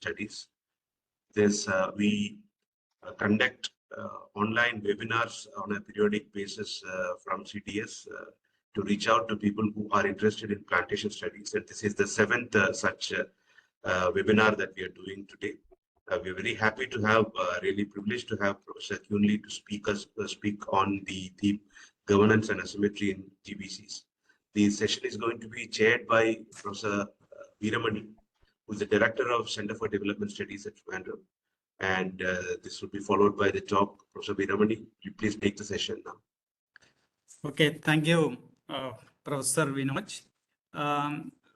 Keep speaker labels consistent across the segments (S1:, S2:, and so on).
S1: studies. We conduct online webinars on a periodic basis from CTS to reach out to people who are interested in plantation studies. And this is the seventh such webinar that we are doing today. We're very happy to have, really privileged to have Professor Keun to speak on the theme governance and asymmetry in GBCs. The session is going to be chaired by Professor Veeramani, who is the Director of Center for Development Studies at Trivandrum. And this will be followed by the talk. Professor Veeramani, you please take the session now.
S2: Okay, thank you, Professor Vinod.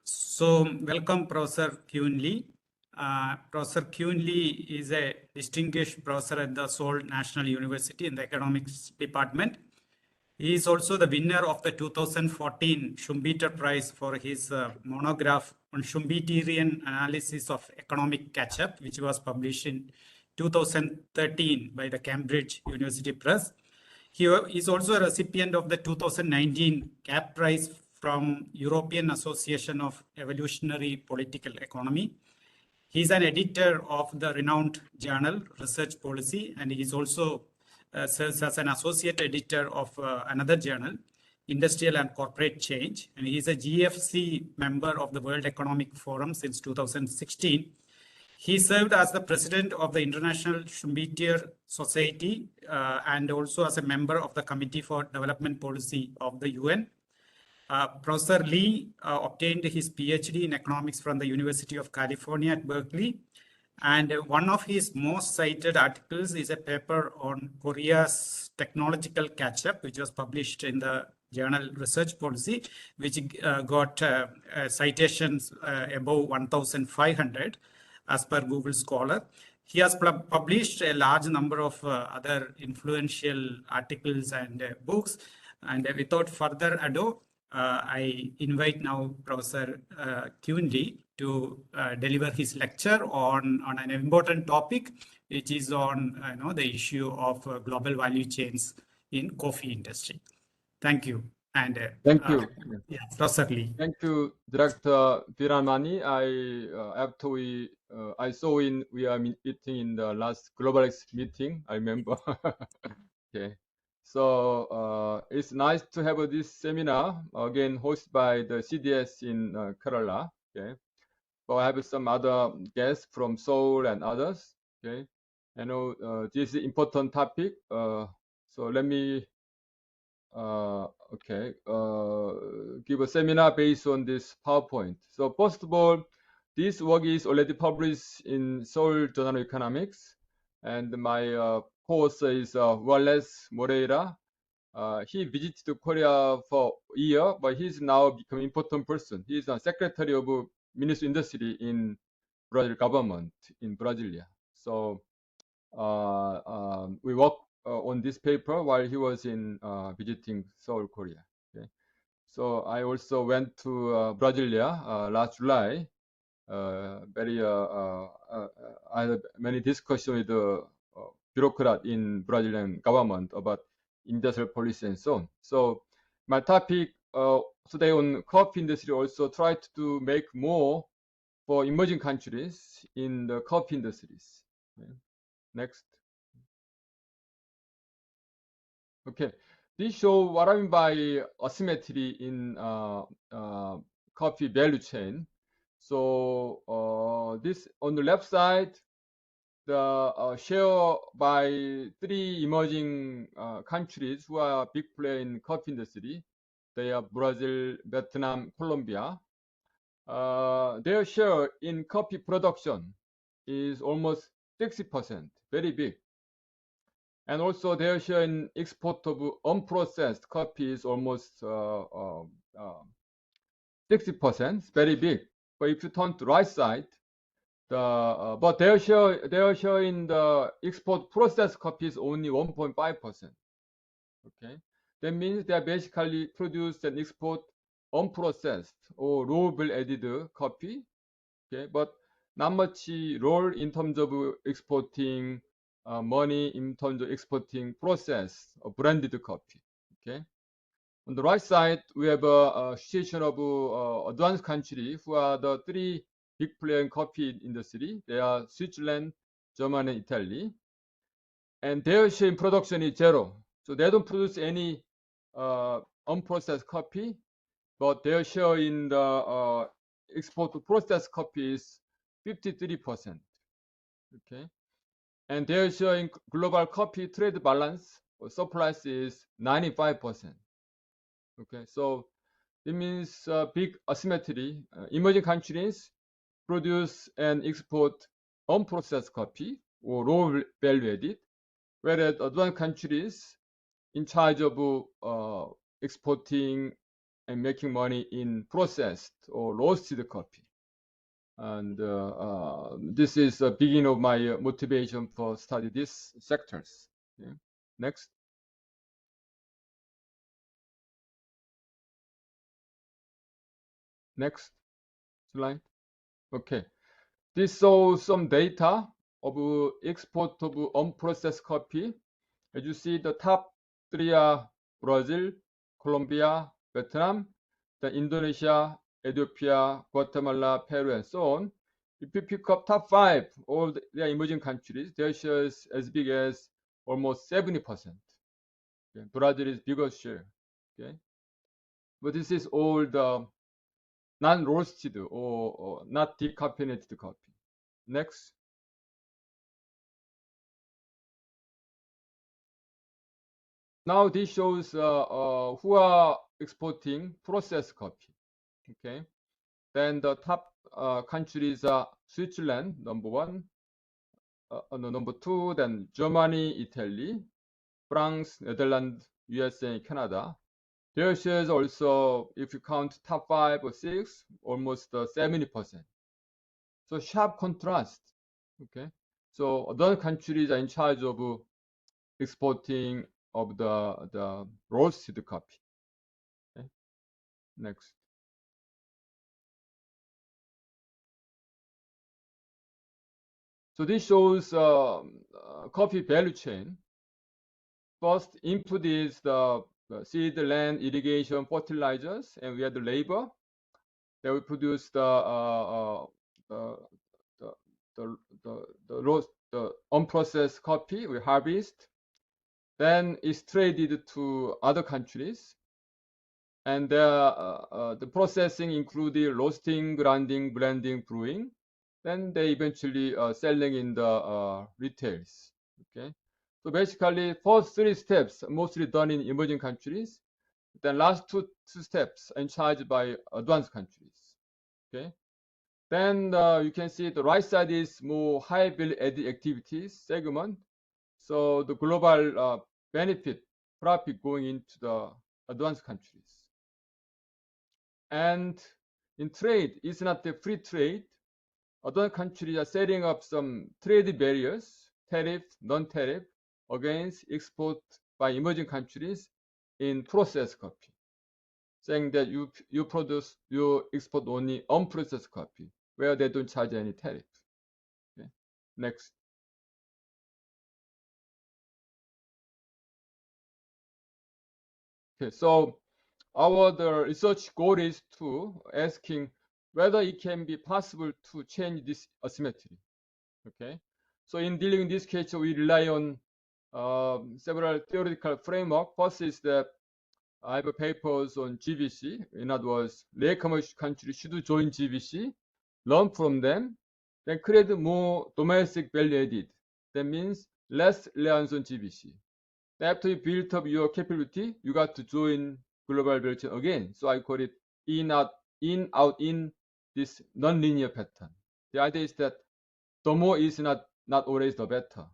S2: So welcome, Professor Keun Lee. Professor Keun Lee is a distinguished professor at the Seoul National University in the Economics Department. He is also the winner of the 2014 Schumpeter Prize for his monograph on Schumpeterian analysis of economic catch-up, which was published in 2013 by the Cambridge University Press. He is also a recipient of the 2019 CAP Prize from European Association of Evolutionary Political Economy. He is an editor of the renowned journal Research Policy, and he is also serves as an associate editor of another journal, Industrial and Corporate Change, and he is a GFC member of the World Economic Forum since 2016. He served as the president of the International Schumpeter Society and also as a member of the Committee for Development Policy of the UN. Professor Lee obtained his PhD in economics from the University of California at Berkeley. And one of his most cited articles is a paper on Korea's technological catch-up, which was published in the journal Research Policy, which got citations above 1,500 as per Google Scholar. He has published a large number of other influential articles and books. And without further ado, I invite now Professor Keun Lee to deliver his lecture on an important topic, which is on the issue of global value chains in coffee industry. Thank you. And
S3: thank you.
S2: Yeah, Professor Lee.
S3: Thank you, Director Veeramani. I saw we are meeting in the last GlobalX meeting. I remember. Okay. So it's nice to have this seminar again hosted by the CDS in Kerala. Okay, but I have some other guests from Seoul and others. Okay, I know this is an important topic. So let me give a seminar based on this PowerPoint. So first of all, this work is already published in Seoul Journal of Economics, and my co-author is Wallace Moreira. He visited Korea for a year, but he's now become an important person. He's a secretary of Ministry of Industry in Brazil government in Brasilia. So we worked on this paper while he was in visiting Seoul, Korea. Okay. So I also went to Brasilia last July. I had many discussions with the bureaucrat in Brazilian government about industrial policy and so on. So my topic today on coffee industry also try to make more for emerging countries in the coffee industries. Okay. Next. Okay, this shows what I mean by asymmetry in coffee value chain. So this on the left side, the share by three emerging countries who are big player in coffee industry. They are Brazil, Vietnam, Colombia. Their share in coffee production is almost 60%, very big. And also their share in export of unprocessed coffee is almost 60%, very big. But if you turn to right side, but their share in the export processed coffee is only 1.5%. Okay, that means they basically produce and export unprocessed or low value added coffee. Okay, but not much role in terms of exporting money, in terms of exporting processed or branded coffee. Okay, on the right side we have a situation of advanced countries who are the three big player in coffee industry. They are Switzerland, Germany, and Italy. And their share in production is zero. So they don't produce any unprocessed coffee, but their share in the export to processed coffee is 53%. Okay. And their share in global coffee trade balance or supplies is 95%. Okay. So it means big asymmetry. Emerging countries produce and export unprocessed coffee or low value added, whereas advanced countries in charge of exporting and making money in processed or roasted coffee. And this is the beginning of my motivation for study these sectors. Okay. Next. Next slide. Okay. This shows some data of export of unprocessed coffee. As you see, the top three are Brazil, Colombia, Vietnam, then Indonesia, Ethiopia, Guatemala, Peru, and so on. If you pick up top five, all the emerging countries, their share is as big as almost 70%. Okay. Brazil is bigger share. Okay. But this is all the non-roasted or not decaffeinated coffee. Next. Now this shows who are exporting processed coffee. Okay. Then the top countries are Switzerland, number one, no, number two, then Germany, Italy, France, Netherlands, USA, and Canada. Their shares also, if you count top five or six, almost 70%. So sharp contrast. Okay. So other countries are in charge of exporting of the roasted coffee. Okay. Next. So this shows coffee value chain. First input is the seed, land, irrigation, fertilizers, and we have the labor. Then we produce the unprocessed coffee we harvest. Then it's traded to other countries, and the processing included roasting, grinding, blending, brewing. Then they eventually selling in the retails. Okay, so basically first three steps mostly done in emerging countries. Then last two steps are in charge by advanced countries. Okay, then you can see the right side is more high value added activities segment. So the global benefit profit going into the advanced countries. And in trade, it's not the free trade. Other countries are setting up some trade barriers, tariff, non-tariff, against export by emerging countries in processed coffee, saying that you export only unprocessed coffee, where they don't charge any tariff. Okay. Next. Okay, so the research goal is to asking whether it can be possible to change this asymmetry. Okay, so in dealing in this case, we rely on several theoretical framework. First is that I have papers on GBC. In other words, latecomer countries should join GBC, learn from them, then create more domestic value added. That means less reliance on GBC. After you build up your capability, you got to join global value chain again. So I call it in, out, in, this non-linear pattern. The idea is that the more is not always the better.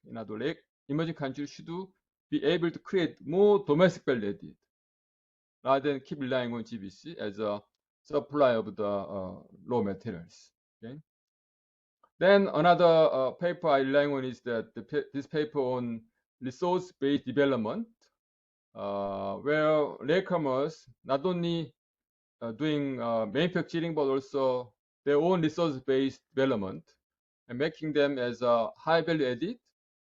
S3: In other words, emerging countries should be able to create more domestic value added rather than keep relying on GBC as a supply of the raw materials. Okay. Then another paper I rely on is that this paper on resource-based development, where latecomers not only doing manufacturing but also their own resource-based development and making them as a high value added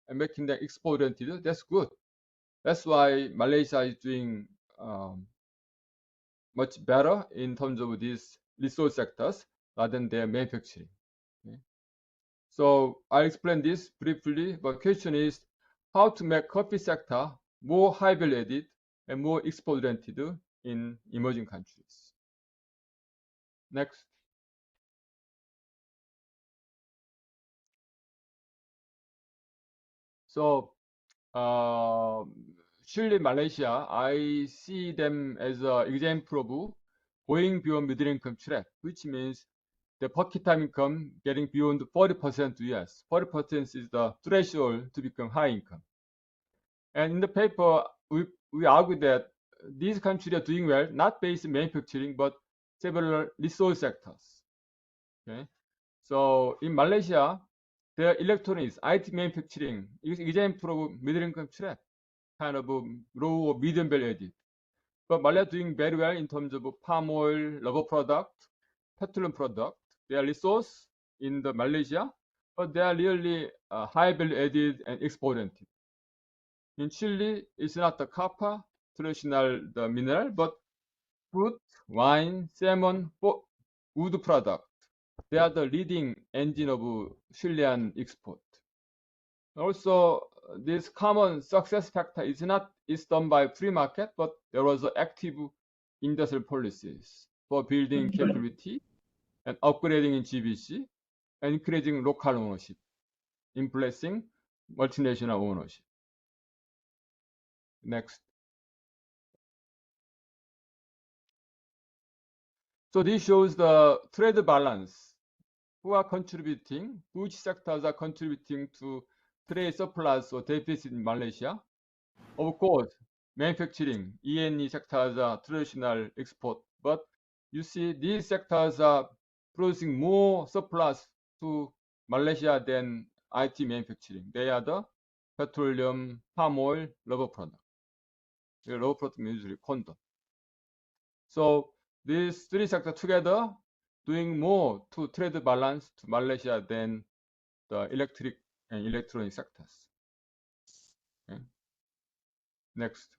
S3: and making them export oriented. That's good. That's why Malaysia is doing much better in terms of these resource sectors. rather than their manufacturing. Okay? So I'll explain this briefly, but question is how to make coffee sector more high value added and more export oriented in emerging countries. Next. So Chile, Malaysia, I see them as an example of going beyond middle income trap, which means the per capita income getting beyond 40% US. 40% is the threshold to become high income. And in the paper, we argue that these countries are doing well, not based on manufacturing, but several resource sectors. Okay, so in Malaysia, their electronics, IT manufacturing is example of middle income trap, kind of a low or medium value added. But Malaysia doing very well in terms of palm oil, rubber product, petroleum product. They are resource in the Malaysia, but they are really high value added and export oriented. In Chile, it's not the copper, traditional the mineral, but fruit, wine, salmon, wood product. They are the leading engine of Chilean export. Also, this common success factor is done by free market, but there was active industrial policies for building capability and upgrading in GBC and increasing local ownership, in placing multinational ownership. Next. So this shows the trade balance. Who are contributing? Which sectors are contributing to trade surplus or deficit in Malaysia? Of course, manufacturing, E&E sectors are traditional export, but you see these sectors are producing more surplus to Malaysia than IT manufacturing. They are the petroleum, palm oil, rubber product. The rubber product means usually condom. So these three sectors together doing more to trade balance to Malaysia than the electric and electronic sectors. Okay. Next.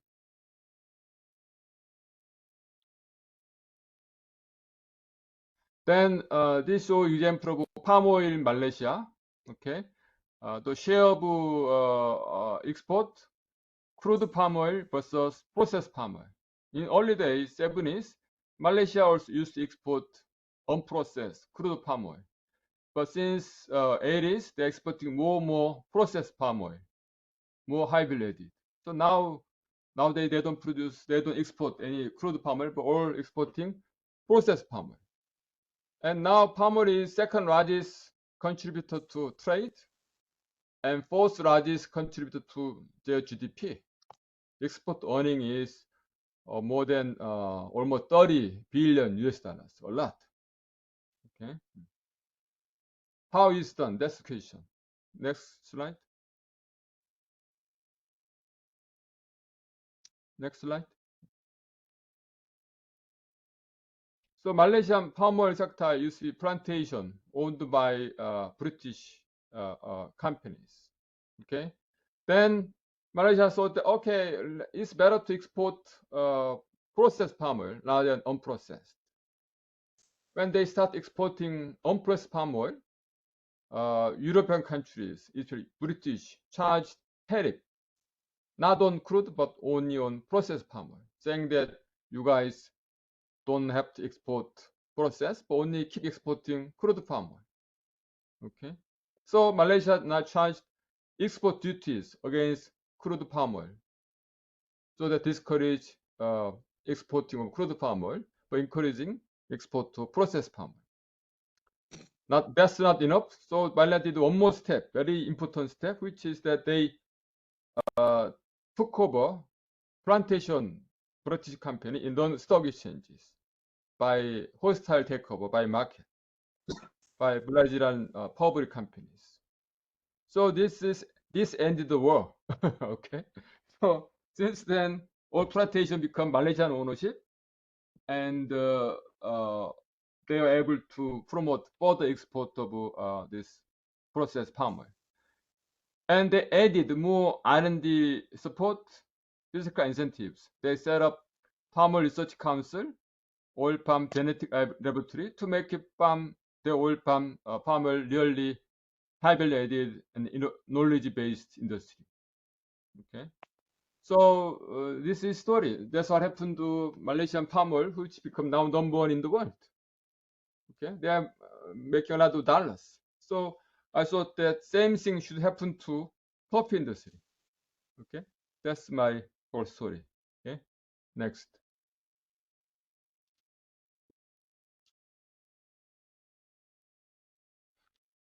S3: Then this shows example of palm oil in Malaysia. Okay, the share of export crude palm oil versus processed palm oil. In early days, 70s, Malaysia also used to export unprocessed crude palm oil. But since 80s, they're exporting more and more processed palm oil, more high value added. So nowadays they don't export any crude palm oil, but all exporting processed palm oil. And now palm oil is second largest contributor to trade and fourth largest contributor to their GDP. Export earning is more than almost 30 billion US dollars, a lot. Okay. How is done? That's the question. Next slide. Next slide. So Malaysian palm oil sector used to be plantation owned by British companies. Okay. Then Malaysia thought that, okay, it's better to export processed palm oil rather than unprocessed. When they start exporting unprocessed palm oil, European countries, especially British, charged tariff, not on crude, but only on processed palm oil, saying that you guys don't have to export processed, but only keep exporting crude palm oil. Okay. So Malaysia now charged export duties against crude palm oil, so that discourage exporting of crude palm oil, but encouraging export to processed palm oil. That's not enough. So Malaysia did one more step, very important step, which is that they took over plantation British company in the stock exchanges by hostile takeover by market, by Brazilian public companies. So this ended the war. Okay. So since then, all plantation become Malaysian ownership, and they are able to promote further export of this processed palm oil. And they added more R&D support, physical incentives. They set up Palm Oil Research Council, Oil Palm Genetic Laboratory to make palm the oil palm farmer really high value added and knowledge based industry. Okay, so this is story. That's what happened to Malaysian farmer, which become now #1 in the world. Okay, they are making a lot of dollars. So I thought that same thing should happen to coffee industry. Okay, that's my whole story. Okay, next.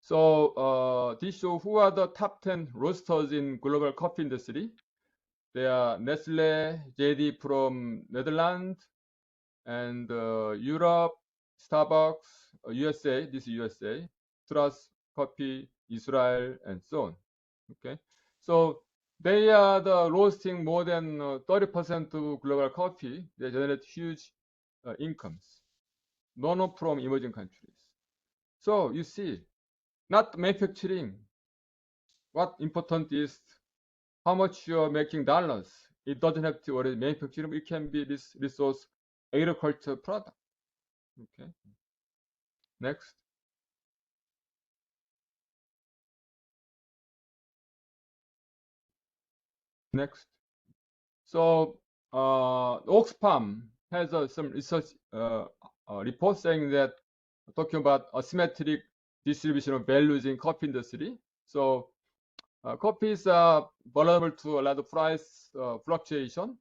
S3: So this show who are the top 10 roasters in global coffee industry. They are Nestle, JD from Netherlands, and Europe, Starbucks, USA, this is USA, Trust Coffee, Israel, and so on. Okay, so they are the roasting more than 30% of global coffee. They generate huge incomes, none from emerging countries. So you see, not manufacturing. What important is how much you're making dollars. It doesn't have to already manufacturing. It can be this resource agriculture product. Okay. Next. Next. So Oxfam has some research report saying that talking about asymmetric distribution of values in coffee industry. So coffees are vulnerable to a lot of price fluctuation.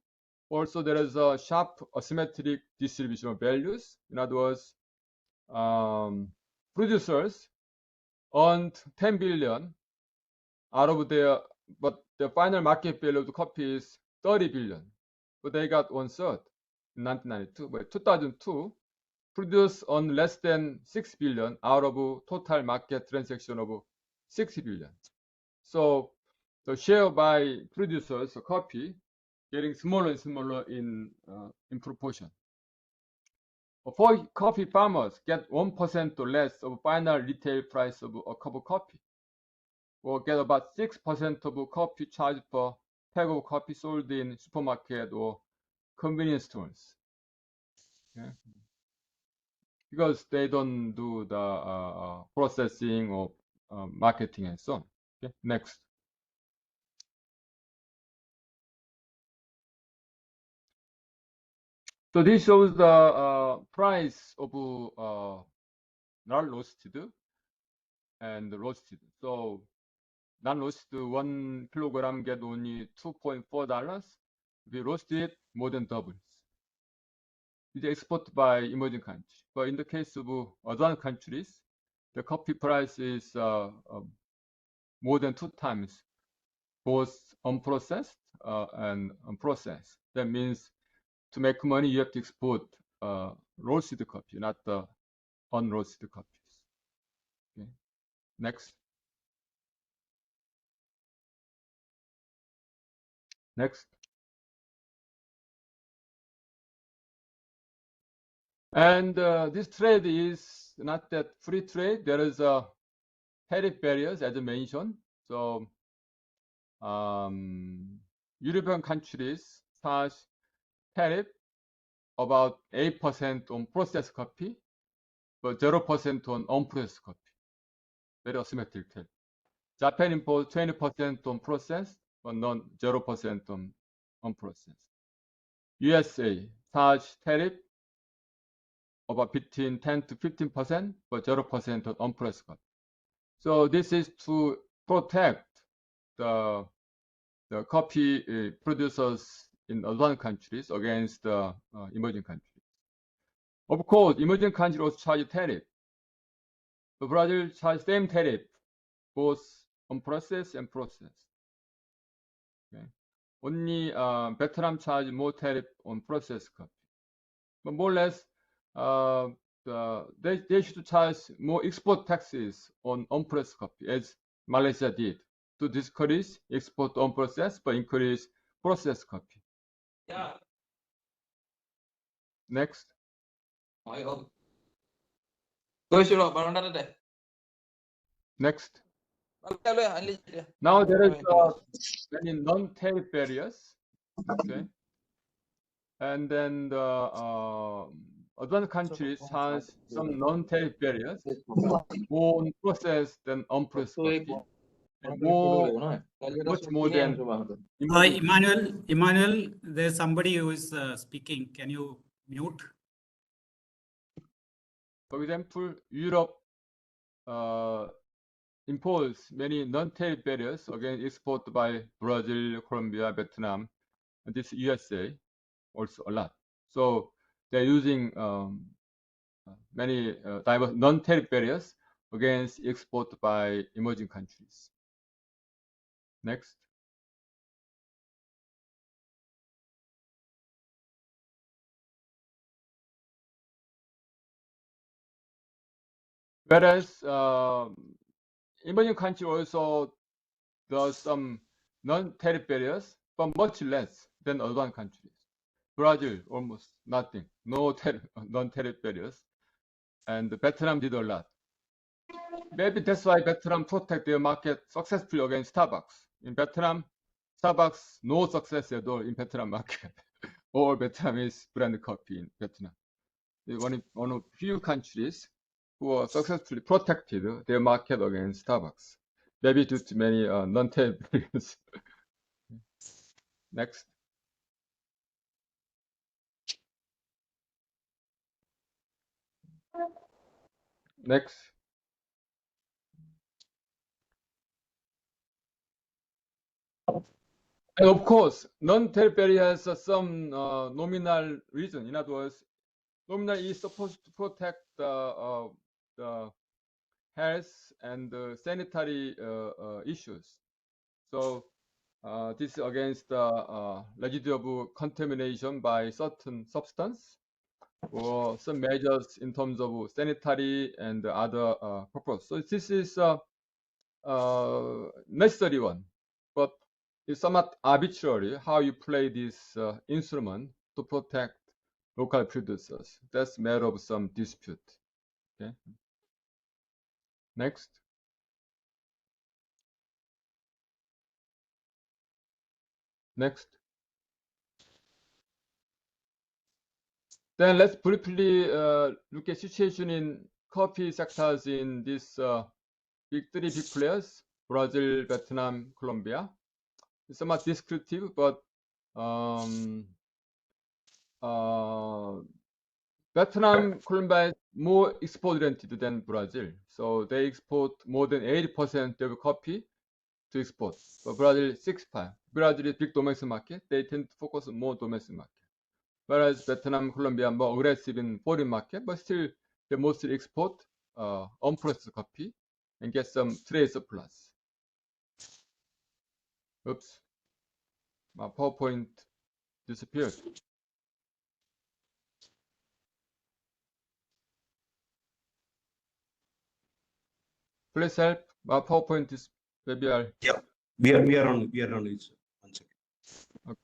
S3: Also, there is a sharp asymmetric distribution of values. In other words, producers earned 10 billion out of their, but the final market value of the coffee is 30 billion. But they got 1/3 in 1992. But 2002, producers earned less than 6 billion out of a total market transaction of 60 billion. So the share by producers of coffee getting smaller and smaller in proportion. For coffee farmers get 1% or less of final retail price of a cup of coffee, or get about 6% of coffee charged per pack of coffee sold in supermarket or convenience stores. Okay. Because they don't do the processing or marketing and so on. Okay. Next. So this shows the price of non-roasted and roasted. So non-roasted 1 kilogram get only $2.4. We roasted more than doubles. It's exported by emerging countries. But in the case of advanced countries, the coffee price is more than 2 times, both unprocessed and processed. That means to make money, you have to export roasted coffee, not the unroasted coffees. Okay. Next. Next. And this trade is not that free trade. There is a tariff barriers, as I mentioned. So European countries charge tariff about 8% on processed coffee, but 0% on unprocessed coffee. Very asymmetric tariff. Japan imposes 20% on processed, but 0% on unprocessed. USA charge tariff about between 10 to 15%, but 0% on unprocessed coffee. So this is to protect the coffee producers in advanced countries against emerging countries. Of course, emerging countries also charge tariff. The Brazil charge same tariff, both on processed and processed. Okay. Only Vietnam charge more tariff on processed coffee. But more or less, they should charge more export taxes on unprocessed coffee, as Malaysia did, to discourage export unprocessed but encourage processed coffee.
S4: Yeah.
S3: Next. Next. Now there is many non-tariff barriers. Okay. And then the advanced countries has some non-tariff barriers, more on processed than unprocessed coffee, and much more than
S2: Emmanuel, there's somebody who is speaking. Can you mute?
S3: For example, Europe impose many non-tariff barriers against export by Brazil, Colombia, Vietnam, and this USA also a lot. So they're using many diverse non-tariff barriers against export by emerging countries. Next. Whereas emerging country also does some non-tariff barriers, but much less than advanced countries. Brazil, almost nothing, no non-tariff barriers. And Vietnam did a lot. Maybe that's why Vietnam protect their market successfully against Starbucks. In Vietnam, Starbucks no success at all in Vietnam market. All Vietnamese brand coffee in Vietnam. One of few countries who are successfully protected their market against Starbucks. Maybe due to many non-tariff barriers. Next. Next. And of course, non-tariff barrier has some nominal reason. In other words, nominal is supposed to protect the health and sanitary issues. So this is against the residual contamination by certain substance, or some measures in terms of sanitary and other purpose. So this is a necessary one, but it's somewhat arbitrary how you play this instrument to protect local producers. That's matter of some dispute. Okay. Next. Next. Then let's briefly look at situation in coffee sectors in these big three big players: Brazil, Vietnam, Colombia. It's somewhat descriptive, but Vietnam, Colombia is more export-oriented than Brazil. So they export more than 80% of coffee to export. But Brazil, 65%. Brazil is big domestic market. They tend to focus on more domestic market. Whereas Vietnam, Colombia are more aggressive in foreign market, but still they mostly export unprocessed coffee and get some trade surplus. Oops, my PowerPoint disappeared. Please help. My PowerPoint is maybe I'll.
S1: Yeah, we are on it. 1 second.
S3: Okay.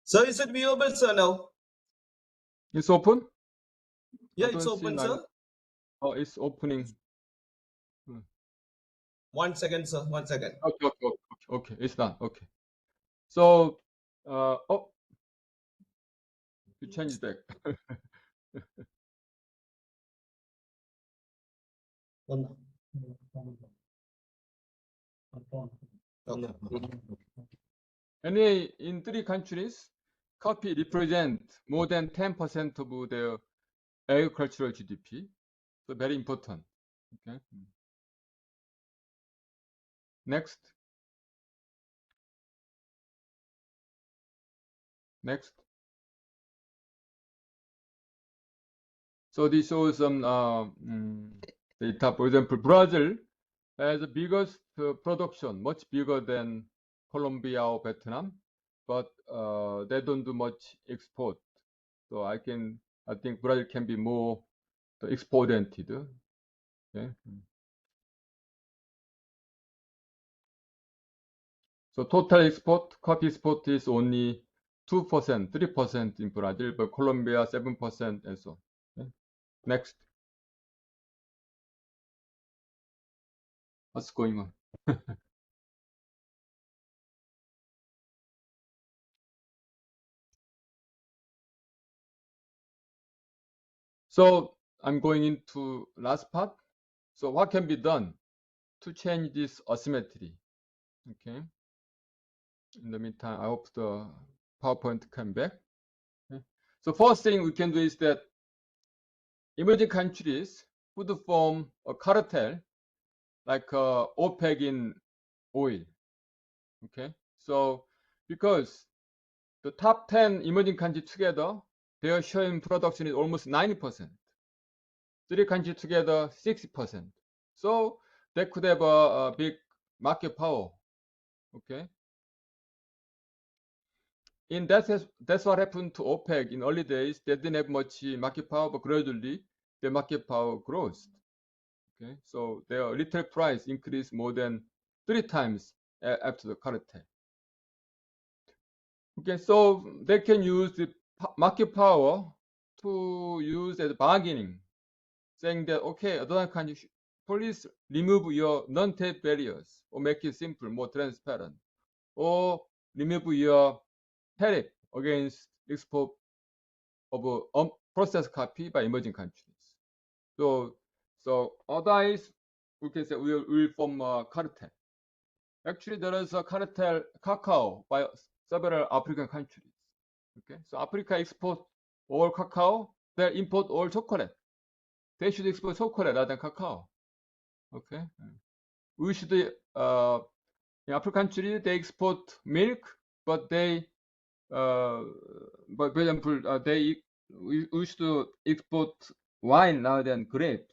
S4: Sir, is it viewable, sir, now?
S3: It's open?
S4: Yeah,
S3: I
S4: it's
S3: don't see
S4: open,
S3: my-
S4: sir.
S3: Oh, it's opening.
S4: 1 second, sir. 1 second.
S3: Okay, it's done. Okay. So, oh, you changed back. Anyway, in three countries, coffee represent more than 10% of their agricultural GDP. So very important. Okay. Next. Next. So this shows some data. For example, Brazil has the biggest production, much bigger than Colombia or Vietnam, but they don't do much export. So I think Brazil can be more export-oriented. Okay. So total export, coffee export is only 2%, 3% in Brazil, but Colombia 7% and so on. Okay. Next. What's going on? So I'm going into last part. So what can be done to change this asymmetry? Okay. In the meantime, I hope the PowerPoint come back. Okay. So first thing we can do is that emerging countries would form a cartel like OPEC in oil. Okay. So because the top 10 emerging countries together, their share in production is almost 90%. 3 countries together, 60%. So they could have a big market power. Okay. That's what happened to OPEC in early days. They didn't have much market power, but gradually the market power grows. Okay. So their retail price increased more than 3 times after the cartel. Okay. So they can use the market power to use as bargaining, saying that, okay, other countries, please remove your non-tariff barriers or make it simple, more transparent, or remove your tariff against export of processed coffee by emerging countries. So otherwise, we can say we will form a cartel. Actually, there is a cartel cacao by several African countries. Okay, so Africa export all cacao, they import all chocolate. They should export chocolate rather than cacao. Okay, we should in African countries they export milk, but they but for example we should export wine rather than grape.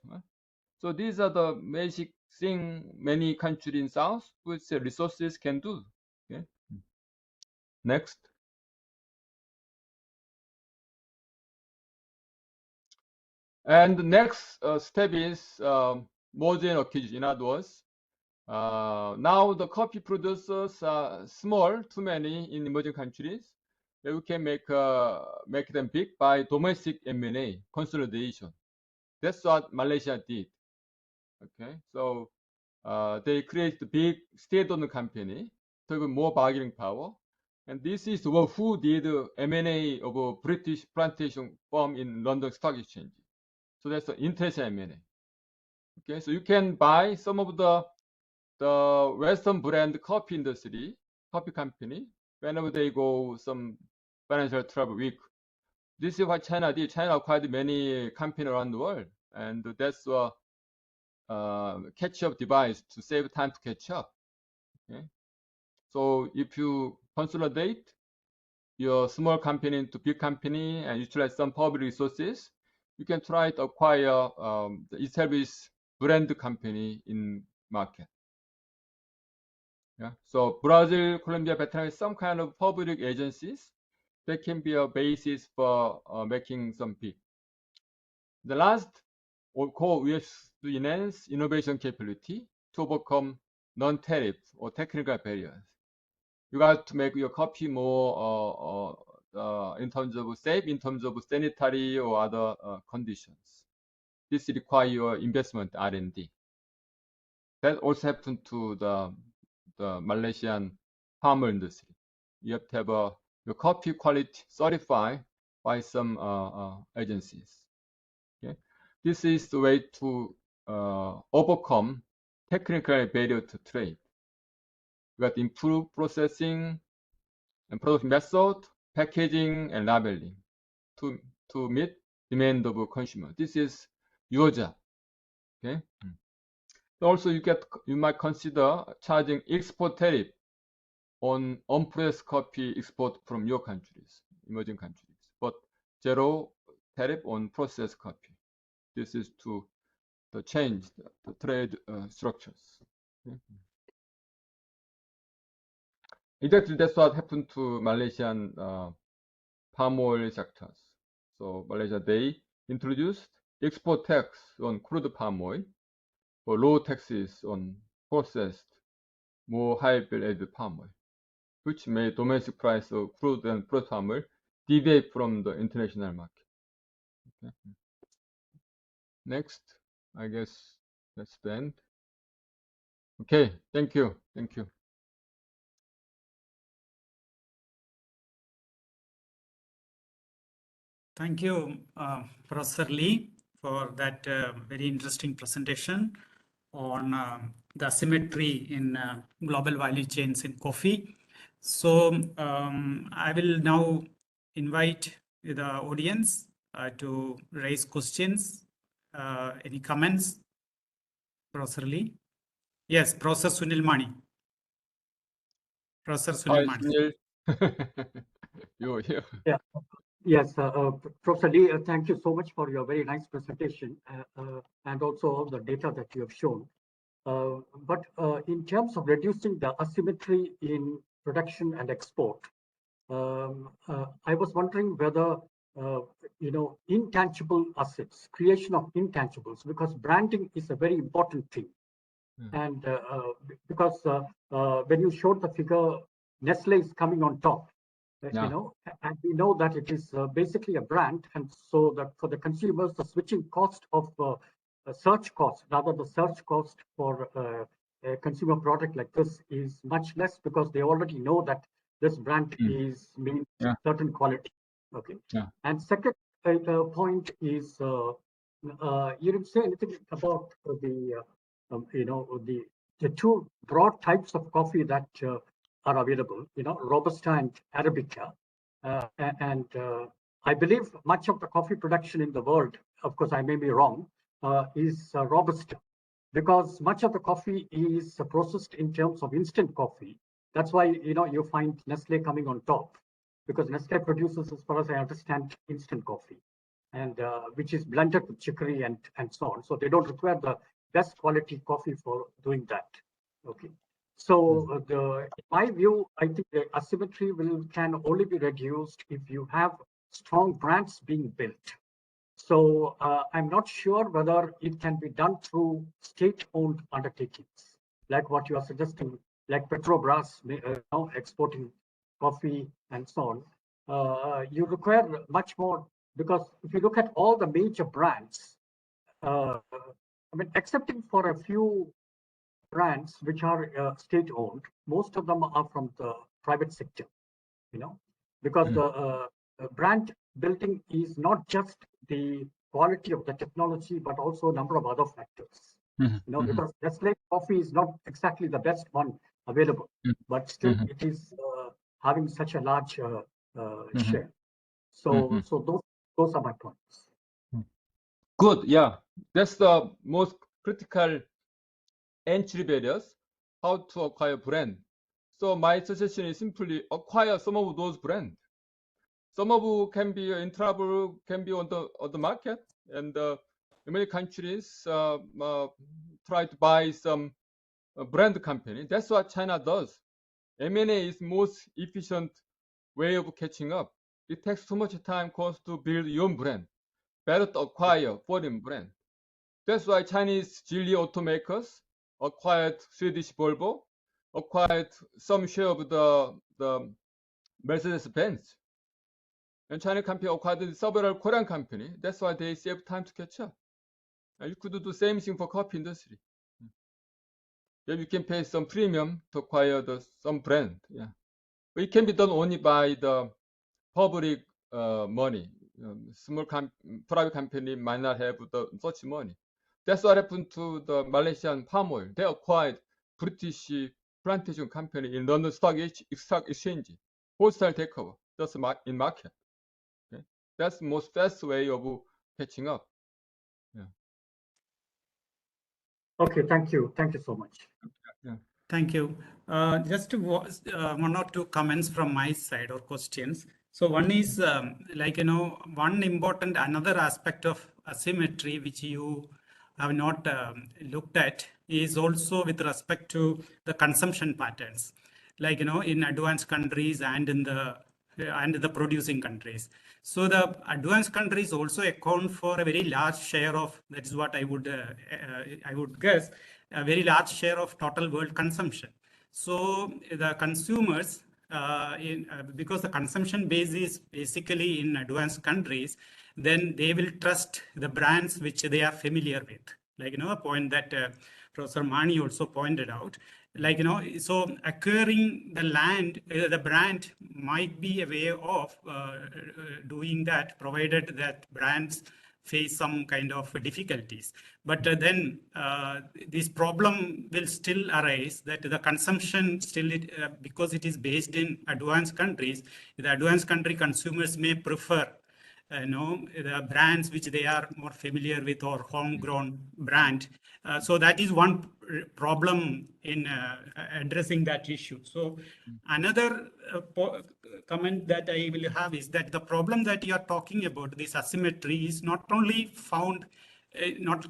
S3: So these are the basic thing many countries in South with resources can do. Okay. Next. And the next step is merger and acquisition. In other words, now the coffee producers are small, too many in emerging countries. We can make them big by domestic M&A consolidation. That's what Malaysia did. Okay, so they create the big state-owned company to have more bargaining power, and this is who did M&A of a British plantation firm in London Stock Exchange. So that's the international M&A. Okay, so you can buy some of the Western brand coffee industry, coffee company, whenever they go some financial trouble week. This is what China did. China acquired many companies around the world, and that's a catch-up device to save time to catch up. Okay, so if you consolidate your small company into big company and utilize some public resources, you can try to acquire the established brand company in market. Yeah. So Brazil, Colombia, Vietnam is some kind of public agencies that can be a basis for making some big. The last core, we have to enhance innovation capability to overcome non-tariff or technical barriers. You got to make your coffee more in terms of safe, in terms of sanitary or other conditions. This requires investment R&D. That also happened to the Malaysian farmer industry. You have to have your coffee quality certified by some agencies. Okay, this is the way to overcome technical barrier to trade. We got to improve processing and production method, packaging, and labeling to meet demand of a consumer. This is your job. Okay. Also, you might consider charging export tariff on unpressed coffee export from your countries, emerging countries, but zero tariff on processed coffee. This is to change the trade structures. Okay. Exactly, that's what happened to Malaysian palm oil sectors. So Malaysia, they introduced export tax on crude palm oil, or low taxes on processed, more high value added palm oil. which made domestic price of crude and processed palm oil deviate from the international market. Okay. Next, I guess that's the end. Okay, thank you. Thank you.
S2: Thank you, Professor Lee, for that very interesting presentation on the asymmetry in global value chains in coffee. So I will now invite the audience to raise questions. Any comments, Professor Lee? Yes, Professor Sunil Mani. Professor Sunil Mani.
S3: Sunil. You're here.
S5: Yeah. Yes, Professor Lee, thank you so much for your very nice presentation and also all the data that you have shown. But in terms of reducing the asymmetry in production and export, I was wondering whether, intangible assets, creation of intangibles, because branding is a very important thing. And because when you showed the figure, Nestle is coming on top.
S3: Yeah.
S5: And we know that it is basically a brand, and so that for the consumers, the switching cost of search cost, rather the search cost for a consumer product like this is much less because they already know that this brand is means certain quality. Okay.
S3: Yeah.
S5: And second point is you didn't say anything about the two broad types of coffee that are available, Robusta and Arabica. And I believe much of the coffee production in the world, of course, I may be wrong, is Robusta, because much of the coffee is processed in terms of instant coffee. That's why, you find Nestle coming on top, because Nestle produces, as far as I understand, instant coffee, and which is blended with chicory and so on. So they don't require the best quality coffee for doing that. Okay. So in my view, I think the asymmetry can only be reduced if you have strong brands being built. So I'm not sure whether it can be done through state-owned undertakings, like what you are suggesting, like Petrobras exporting coffee and so on. You require much more, because if you look at all the major brands, excepting for a few brands which are state-owned, most of them are from the private sector, because the brand building is not just the quality of the technology, but also a number of other factors. Because Nestle coffee is not exactly the best one available, but still it is having such a large share. So those are my points.
S3: Good. Yeah, that's the most critical entry barriers, how to acquire brand. So my suggestion is simply acquire some of those brands. Some of can be in trouble, can be on the market, and many countries try to buy some brand company. That's what China does. M&A is most efficient way of catching up. It takes too much time, cost to build your own brand. Better to acquire foreign brand. That's why Chinese Geely automakers acquired Swedish Volvo, acquired some share of the Mercedes-Benz. And China company acquired several Korean company. That's why they save time to catch up. And you could do the same thing for coffee industry. Yeah, you can pay some premium to acquire some brand. Yeah, but it can be done only by the public money. Small private company might not have such money. That's what happened to the Malaysian palm oil. They acquired British plantation company in London Stock Exchange. Wholesale takeover, just in market. Okay? That's the most fast way of catching up. Yeah.
S5: Okay, thank you. Thank you so much.
S3: Yeah.
S2: Thank you. Just one or two comments from my side or questions. So one is one important another aspect of asymmetry which you have not looked at is also with respect to the consumption patterns, like in advanced countries and in the producing countries. So the advanced countries also account for a very large share of, that is what I would guess, a very large share of total world consumption. So the consumers because the consumption base is basically in advanced countries, then they will trust the brands which they are familiar with. Like, a point that Professor Mani also pointed out. Like, so acquiring the land, the brand might be a way of doing that, provided that brands face some kind of difficulties. But then this problem will still arise, that the consumption still, because it is based in advanced countries, the advanced country consumers may prefer the brands which they are more familiar with, or homegrown brand. So that is one problem in addressing that issue. So another comment that I will have is that the problem that you are talking about, this asymmetry, is not only found,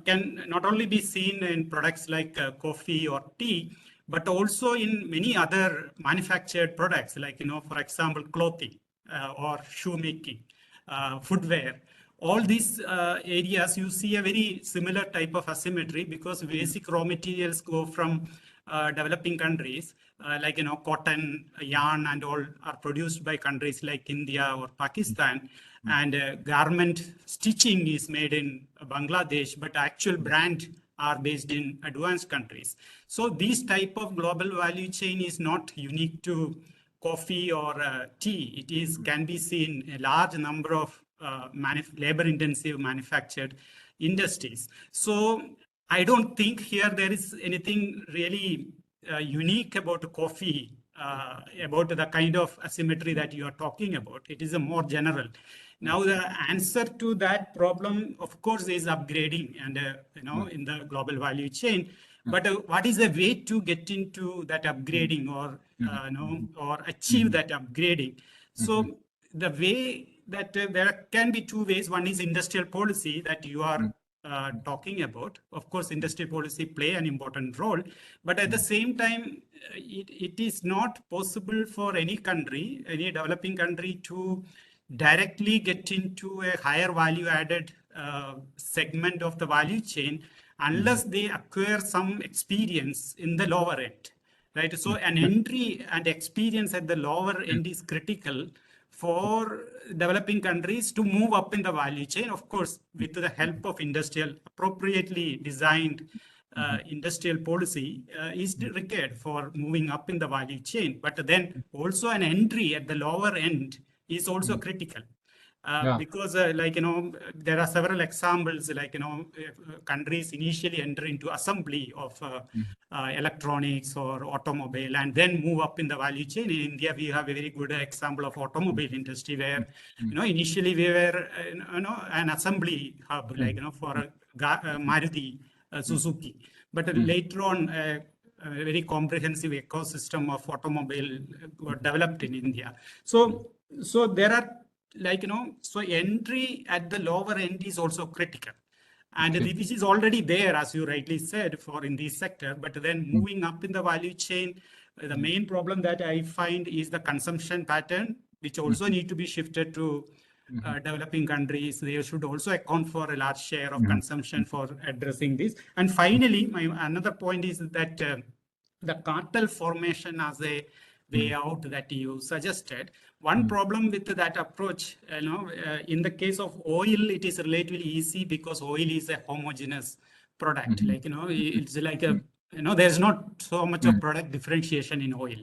S2: can not only be seen in products like coffee or tea, but also in many other manufactured products, like, for example, clothing or shoemaking, footwear. All these areas, you see a very similar type of asymmetry, because basic raw materials go from developing countries, like, cotton, yarn, and all are produced by countries like India or Pakistan. And garment stitching is made in Bangladesh, but actual brand are based in advanced countries. So this type of global value chain is not unique to coffee or tea. It is can be seen a large number of labor-intensive manufactured industries. So I don't think here there is anything really unique about coffee, about the kind of asymmetry that you are talking about. It is a more general. Now, the answer to that problem, of course, is upgrading, and in the global value chain. But what is the way to get into that upgrading, or or achieve that upgrading? So the way that there can be two ways. One is industrial policy that you are talking about. Of course, industrial policy play an important role, but at the same time, it is not possible for any country, any developing country, to directly get into a higher value added segment of the value chain unless they acquire some experience in the lower end, right? So an entry and experience at the lower end is critical for developing countries to move up in the value chain, of course, with the help of appropriately designed industrial policy is required for moving up in the value chain. But then also an entry at the lower end is also critical. Because there are several examples, like, countries initially enter into assembly of electronics or automobile and then move up in the value chain. In India, we have a very good example of automobile industry where, initially we were, an assembly hub, like, for Maruti, Suzuki. But later on, a very comprehensive ecosystem of automobile were developed in India. So there are, so entry at the lower end is also critical. And this is already there, as you rightly said, for in this sector. But then moving up in the value chain, the main problem that I find is the consumption pattern, which also need to be shifted to developing countries. They should also account for a large share of consumption for addressing this. And finally, another point is that the cartel formation as a way out that you suggested. One problem with that approach, in the case of oil, it is relatively easy because oil is a homogeneous product. Like, it's like there's not so much of product differentiation in oil.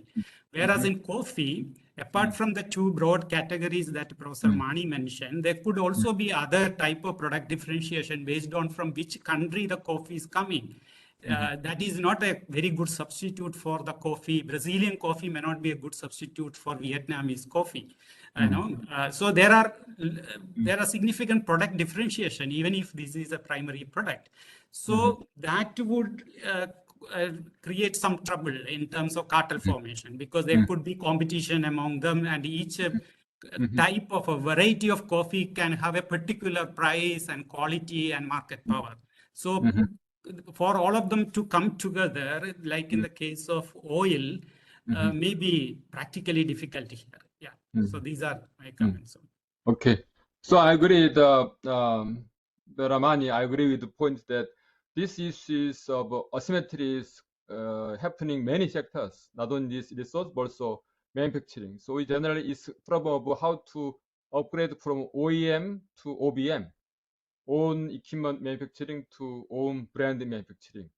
S2: Whereas in coffee, apart from the two broad categories that Professor Mani mentioned, there could also be other type of product differentiation based on from which country the coffee is coming. That is not a very good substitute for the coffee. Brazilian coffee may not be a good substitute for Vietnamese coffee. So there are significant product differentiation, even if this is a primary product. So that would create some trouble in terms of cartel formation, because there could be competition among them, and each type of a variety of coffee can have a particular price and quality and market power. So for all of them to come together, like in the case of oil, may be practically difficult here. Yeah. So these are my comments.
S3: Okay. So I agree, the Ramani, I agree with the point that this issues of asymmetry is happening in many sectors, not only this resource, but also manufacturing. So we generally it's problem of how to upgrade from OEM to OBM, own equipment manufacturing to own brand manufacturing.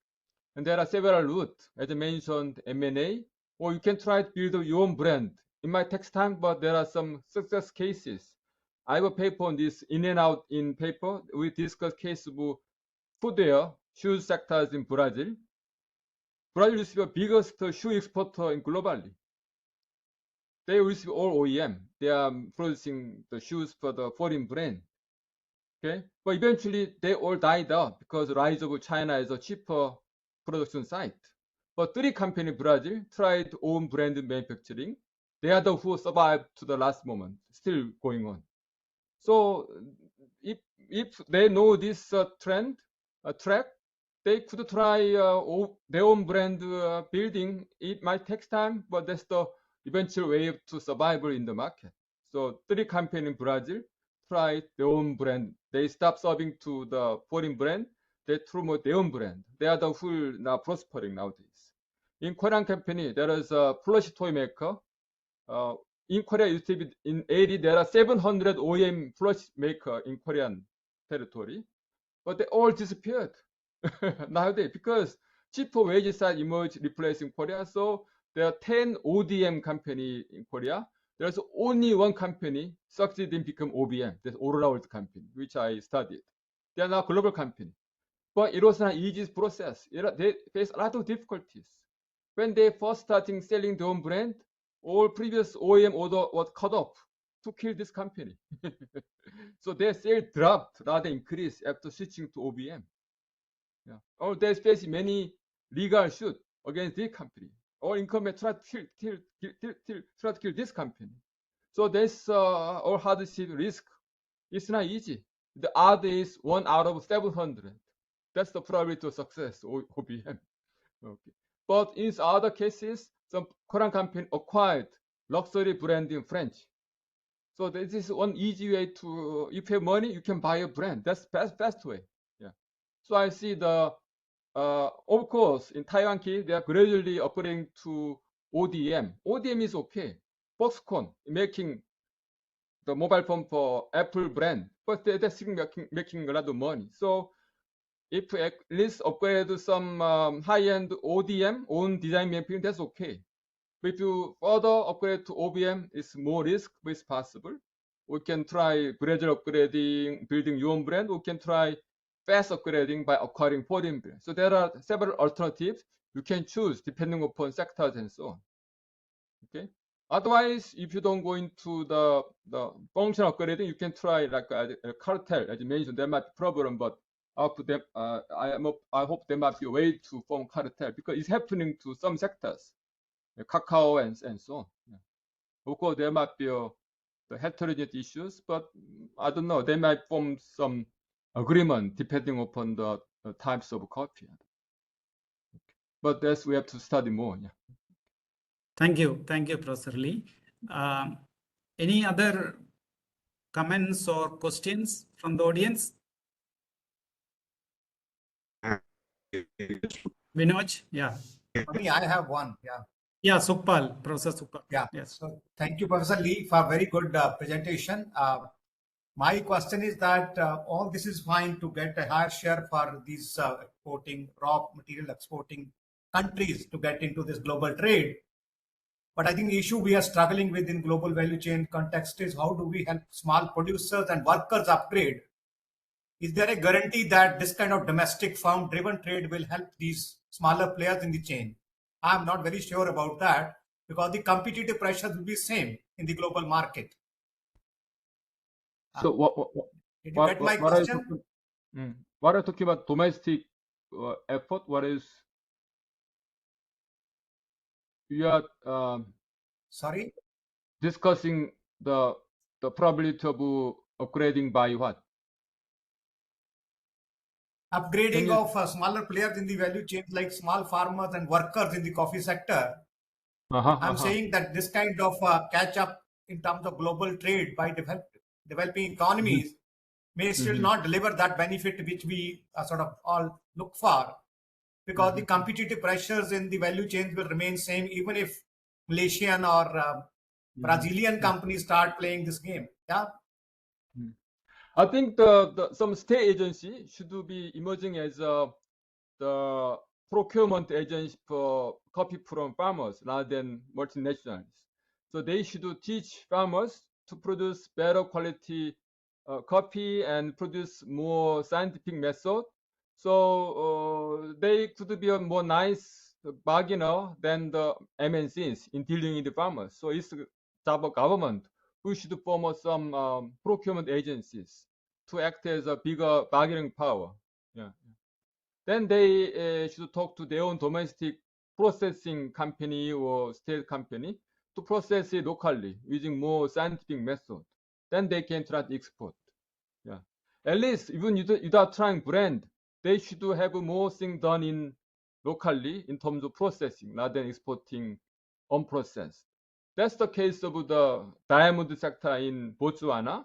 S3: And there are several routes, as I mentioned, M&A, or you can try to build your own brand. It might take time, but there are some success cases. I have a paper on this, in and out in paper. We discuss case of footwear, shoes sectors in Brazil. Brazil used to be the biggest shoe exporter in globally. They used to be all OEM. They are producing the shoes for the foreign brand. Okay, but eventually they all died out because the rise of China as a cheaper production site. But 3 companies in Brazil tried own brand manufacturing. They are the who survived to the last moment, still going on. So if they know this trend, track, they could try their own brand building. It might take time, but that's the eventual way to survival in the market. So 3 companies in Brazil tried their own brand. They stopped serving to the foreign brand. They promote their own brand. They are the who now prospering nowadays. In Korean company, there is a plush toy maker. In Korea, used to be in 80, there are 700 OEM plush maker in Korean territory, but they all disappeared nowadays because cheaper wages are emerged replacing Korea. So there are 10 ODM company in Korea. There's only one company succeeded in become OBM. That's Aurora World company, which I studied. They are now global company, but it was not easy process. They face a lot of difficulties. When they first starting selling their own brand, all previous OEM order was cut off to kill this company. So their sales dropped rather increased after switching to OBM. Yeah. Or they face many legal suit against this company. Or incumbent try to kill this company. So there's all hardship risk. It's not easy. The odds is 1 out of 700. That's the probability of success, OBM. Okay. But in other cases, some Korean company acquired luxury brand in French. So this is one easy way to, if you have money, you can buy a brand. That's best way. Yeah. So I see the, of course, in Taiwan case, they are gradually upgrading to ODM. ODM is okay. Foxconn making the mobile phone for Apple brand, but they're still making a lot of money. So if at least upgrade some high-end ODM, own design mapping, that's okay. But if you further upgrade to OBM, it's more risk, but it's possible. We can try gradual upgrading, building your own brand. We can try fast upgrading by acquiring foreign brands. So there are several alternatives you can choose depending upon sectors and so on. Okay. Otherwise, if you don't go into the functional upgrading, you can try like a cartel, as you mentioned. There might be problem, but up them, I hope there might be a way to form cartel because it's happening to some sectors, Kakao and so on. Yeah. Of course, there might be the heterogeneous issues, but I don't know. They might form some agreement depending upon the types of coffee. Okay. But that's we have to study more. Yeah.
S2: Thank you, Professor Lee. Any other comments or questions from the audience? Vinoj, yeah.
S6: For me, I have one. Yeah.
S2: Yeah, Supal, Professor Supal.
S6: Yeah.
S2: Yes.
S6: So thank you, Professor Lee, for a very good presentation. My question is that all this is fine to get a higher share for these exporting, raw material exporting countries to get into this global trade. But I think the issue we are struggling with in global value chain context is how do we help small producers and workers upgrade? Is there a guarantee that this kind of domestic farm driven trade will help these smaller players in the chain? I'm not very sure about that because the competitive pressures will be same in the global market.
S3: So
S6: Did you get my question?
S3: What are you talking about domestic effort? What is you are
S6: Sorry?
S3: discussing the probability of upgrading by what?
S6: Upgrading of smaller players in the value chain like small farmers and workers in the coffee sector. I'm saying that this kind of catch up in terms of global trade by developing economies may still not deliver that benefit which we sort of all look for because the competitive pressures in the value chains will remain same even if Malaysian or Brazilian companies start playing this game. Yeah.
S3: I think some state agency should be emerging as the procurement agency for coffee from farmers rather than multinationals. So they should teach farmers to produce better quality coffee and produce more scientific method. So they could be a more nice bargainer than the MNCs in dealing with the farmers. So it's the job of government who should form some procurement agencies to act as a bigger bargaining power. Yeah. Then they should talk to their own domestic processing company or state company to process it locally using more scientific method. Then they can try to export. Yeah. At least even without trying brand, they should have more things done in locally in terms of processing rather than exporting unprocessed. That's the case of the diamond sector in Botswana.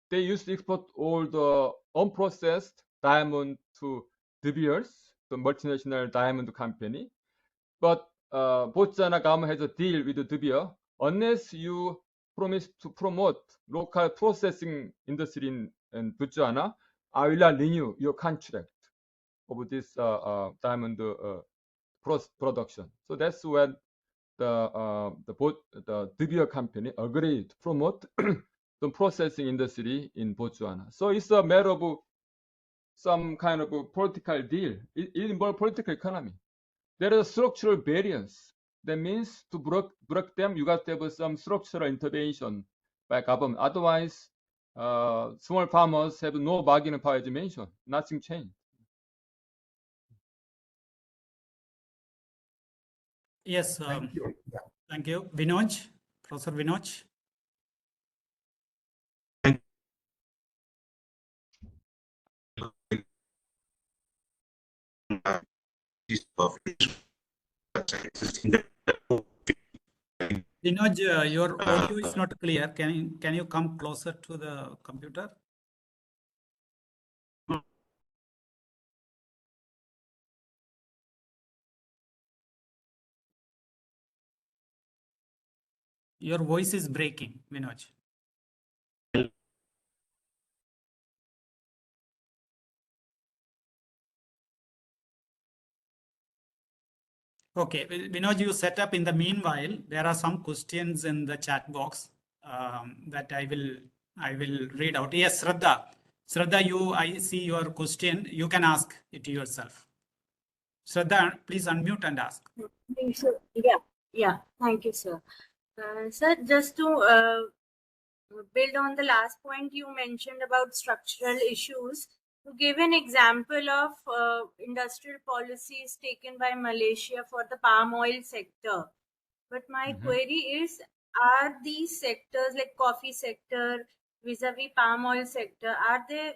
S3: They used to export all the unprocessed diamond to De Beers, the multinational diamond company. But Botswana government has a deal with De Beers. Unless you promise to promote local processing industry in Botswana, I will not renew your contract of this diamond production. So that's when the De Beers company agreed to promote the processing industry in Botswana. So it's a matter of some kind of a political deal. It involves political economy. There are structural barriers. That means to break them, you got to have some structural intervention by government. Otherwise, small farmers have no bargaining power, as you mentioned. Nothing changed.
S2: Yes.
S6: Thank you. Yeah.
S2: Thank you. Vinoj, Professor Vinoj. Vinoj, your audio is not clear. Can you come closer to the computer? Your voice is breaking, Vinoj. Okay, Vinod, you set up. In the meanwhile, there are some questions in the chat box that I will read out. Yes, Shraddha. Shraddha, I see your question. You can ask it yourself. Shraddha, please unmute and ask.
S7: Yeah. Thank you, sir. Sir, just to build on the last point you mentioned about structural issues, to give an example of industrial policies taken by Malaysia for the palm oil sector. But my query is, are these sectors like coffee sector vis-a-vis palm oil sector,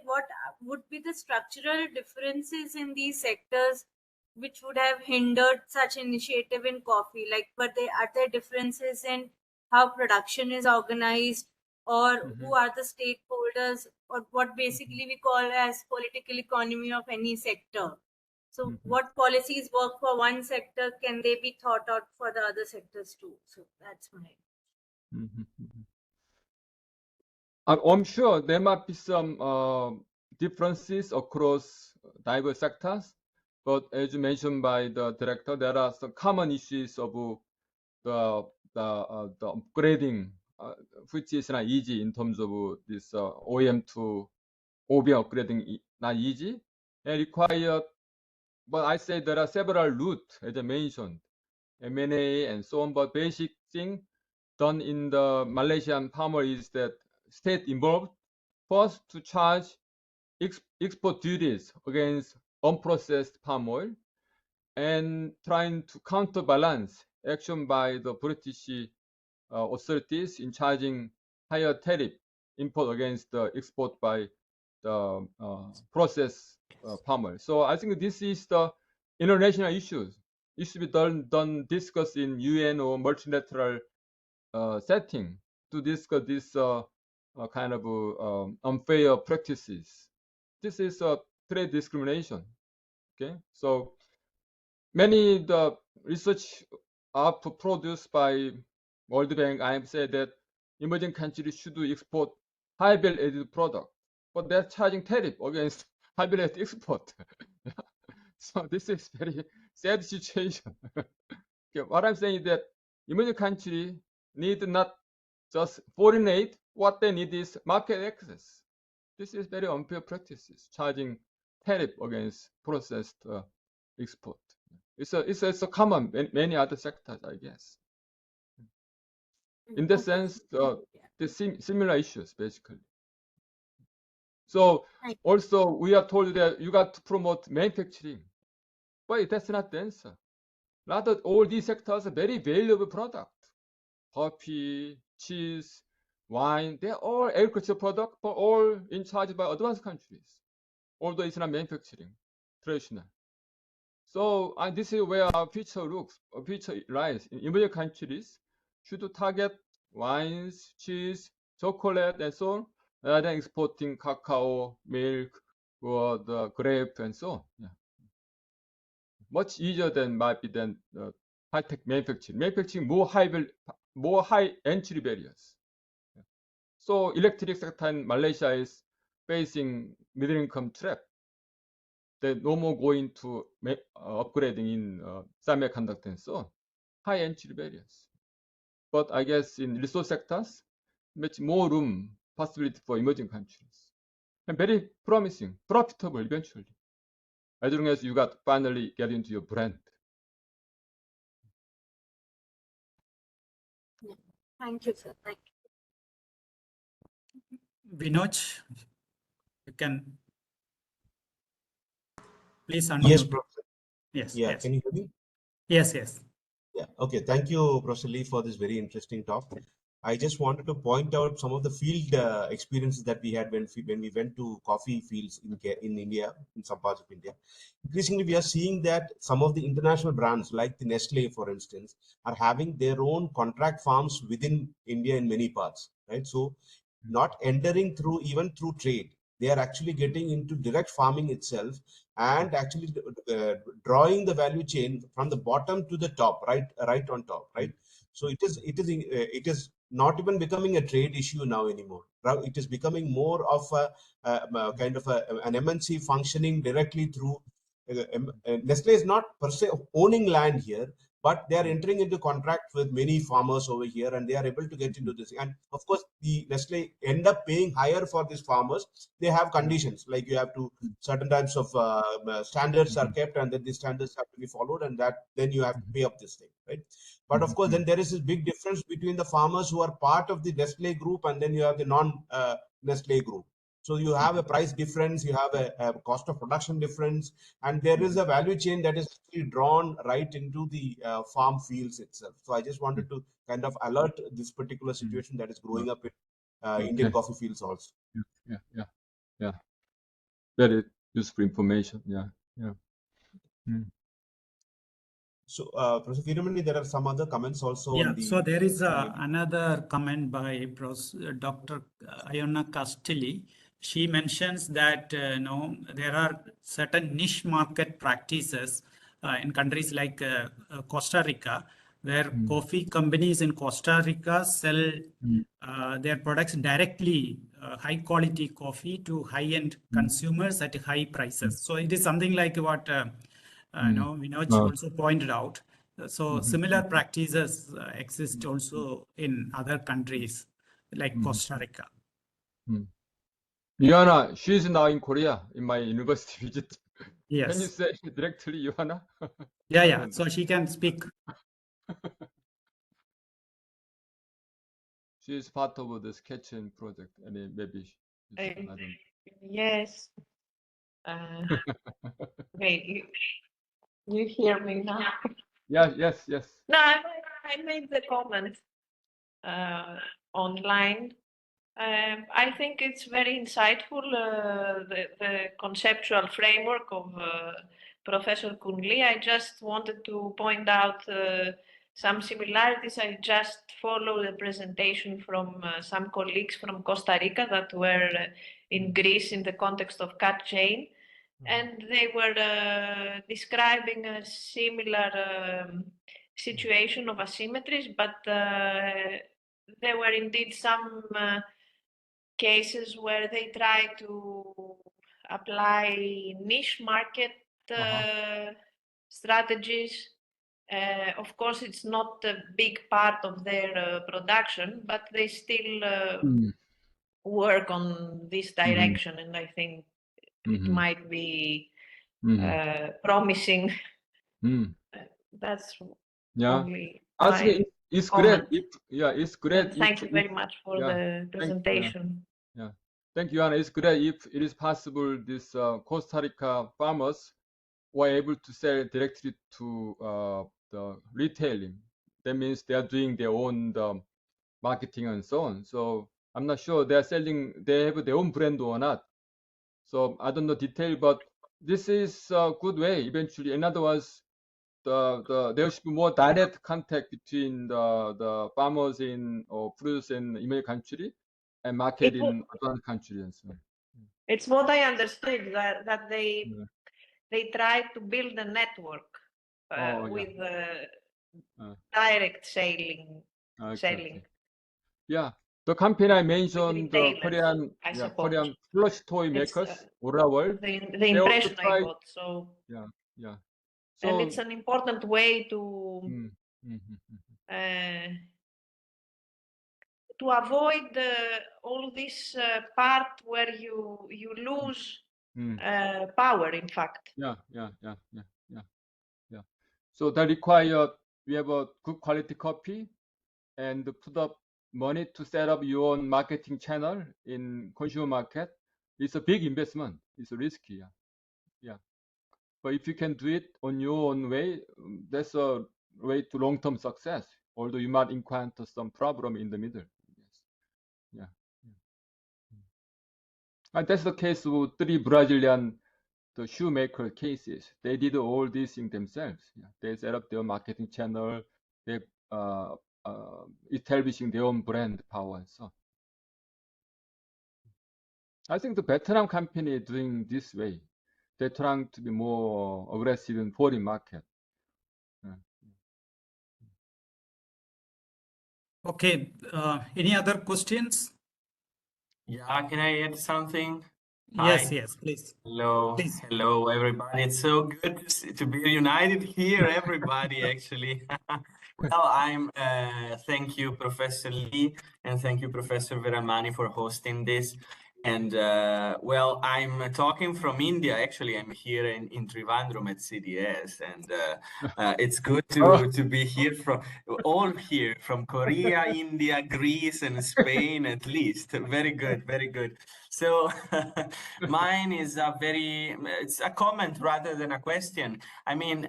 S7: what would be the structural differences in these sectors which would have hindered such initiative in coffee? Like, are there differences in how production is organized, or who are the stakeholders, or what basically we call as political economy of any sector? So what policies work for one sector, can they be thought out for the other sectors too? So that's my...
S3: I'm sure there might be some differences across diverse sectors, but as mentioned by the director, there are some common issues of the upgrading, which is not easy in terms of this OEM to OBM upgrading, not easy and require. But I say there are several routes, as I mentioned, M&A and so on. But basic thing done in the Malaysian farmer is that state involved first to charge export duties against unprocessed palm oil and trying to counterbalance action by the British authorities in charging higher tariff import against the export by the processed palm oil. So I think this is the international issues. It should be discussed in UN or multilateral setting to discuss this kind of unfair practices. This is trade discrimination. Okay, so many the research are produced by World Bank, IMF said that emerging countries should export high value added product, but they're charging tariff against high value added export. So this is very sad situation. Okay, what I'm saying is that emerging countries need not just foreign aid. What they need is market access. This is very unfair practices, charging tariff against processed export. It's a common in many other sectors, I guess. In that sense, the similar issues basically. So also we are told that you got to promote manufacturing, but that's not the answer. Rather, all these sectors are very valuable products. Coffee, cheese, wine, they're all agricultural products, but all in charge by advanced countries, although it's not manufacturing, traditional. So this is where our future lies. In emerging countries should target wines, cheese, chocolate, and so on, rather than exporting cacao, milk, or the grape, and so on. Yeah. Much easier than might be than high-tech manufacturing. Manufacturing more high entry barriers. Yeah. So electric sector in Malaysia is facing middle-income trap. They're no more going to upgrading in semiconductor and so on. High entry barriers. But I guess in resource sectors, much more room, possibility for emerging countries. And very promising, profitable eventually. As long as you got finally get into your brand.
S7: Thank you, sir. Thank you.
S2: Vinod, you can please unmute.
S1: Yes, Professor.
S2: Yes.
S1: Yeah,
S2: Yes.
S1: can you hear me?
S2: Yes. Yes.
S1: Yeah, okay. Thank you, Professor Lee, for this very interesting talk. I just wanted to point out some of the field experiences that we had when we went to coffee fields in India, in some parts of India. Increasingly, we are seeing that some of the international brands, like the Nestle, for instance, are having their own contract farms within India in many parts, right? So, not entering even through trade, they are actually getting into direct farming itself and actually drawing the value chain from the bottom to the top, right on top, right? So it is not even becoming a trade issue now anymore. It is becoming more of a kind of an MNC functioning directly through. Nestle is not per se owning land here, but they are entering into contract with many farmers over here, and they are able to get into this. And of course, the Nestle end up paying higher for these farmers. They have conditions like you have to certain types of standards are kept, and then these standards have to be followed, and that then you have to pay up this thing, right? But of course, then there is this big difference between the farmers who are part of the Nestle group, and then you have the non-Nestle group. So you have a price difference, you have a cost of production difference, and there is a value chain that is actually drawn right into the farm fields itself. So I just wanted to kind of alert this particular situation that is growing up in Indian coffee fields also.
S3: Yeah. Very useful information. Yeah.
S1: So, Professor Firumani, there are some other comments also on the.
S2: So there is another comment by Dr. Iona Castelli. She mentions that there are certain niche market practices in countries like Costa Rica, where coffee companies in Costa Rica sell their products directly, high quality coffee to high-end consumers at high prices. So it is something like what Vinod also pointed out. So similar practices exist also in other countries like Costa Rica.
S3: Joanna, she's now in Korea in my university visit.
S2: Yes.
S3: Can you say directly, Joanna?
S2: Yeah. So she can speak.
S3: She's part of the sketching project, and maybe I don't.
S8: Yes. Okay, you hear me now?
S3: Yes.
S8: No, I made the comment online. I think it's very insightful, the conceptual framework of Professor Keun Lee. I just wanted to point out some similarities. I just followed the presentation from some colleagues from Costa Rica that were in Greece in the context of cat chain. And they were describing a similar situation of asymmetries, but there were indeed some cases where they try to apply niche market strategies. Of course, it's not a big part of their production, but they still work on this direction, and I think it might be promising. That's only
S3: I think it's great. It's great.
S8: And thank you very much for the presentation.
S3: Thank you, Anna. It's great if it is possible this Costa Rica farmers were able to sell directly to the retailing. That means they are doing their own marketing and so on. So I'm not sure they are selling, they have their own brand or not. So I don't know detail, but this is a good way eventually. In other words, there should be more direct contact between the farmers in or producers in emerging country and market in advanced countries and so on.
S8: It's what I understood that they try to build a network with direct selling.
S3: Yeah, the company I mentioned, the Korean plush toy makers, Ora World.
S8: The impression I got. So
S3: So,
S8: and it's an important way to avoid all this part where you lose power. In fact.
S3: Yeah. So that require we have a good quality coffee and put up money to set up your own marketing channel in consumer market. It's a big investment. It's risky. Yeah. But if you can do it on your own way, that's a way to long-term success. Although you might encounter some problem in the middle. Yes. And that's the case with 3 Brazilian shoemaker cases. They did all these things themselves. They set up their marketing channel. They establishing their own brand power and so on. I think the Vietnam company is doing this way. They're trying to be more aggressive in foreign market.
S2: Okay. Any other questions?
S9: Yeah, can I add something?
S2: Yes,
S9: Hi.
S2: yes, please.
S9: Hello,
S2: Please.
S9: hello, everybody. It's so good to be united here, everybody, actually. Well, thank you, Professor Lee, and thank you, Professor Veramani, for hosting this. And well, I'm talking from India. Actually, I'm here in Trivandrum at CDS, and it's good to be here from Korea, India, Greece, and Spain at least. Very good, very good. So mine is it's a comment rather than a question. I mean,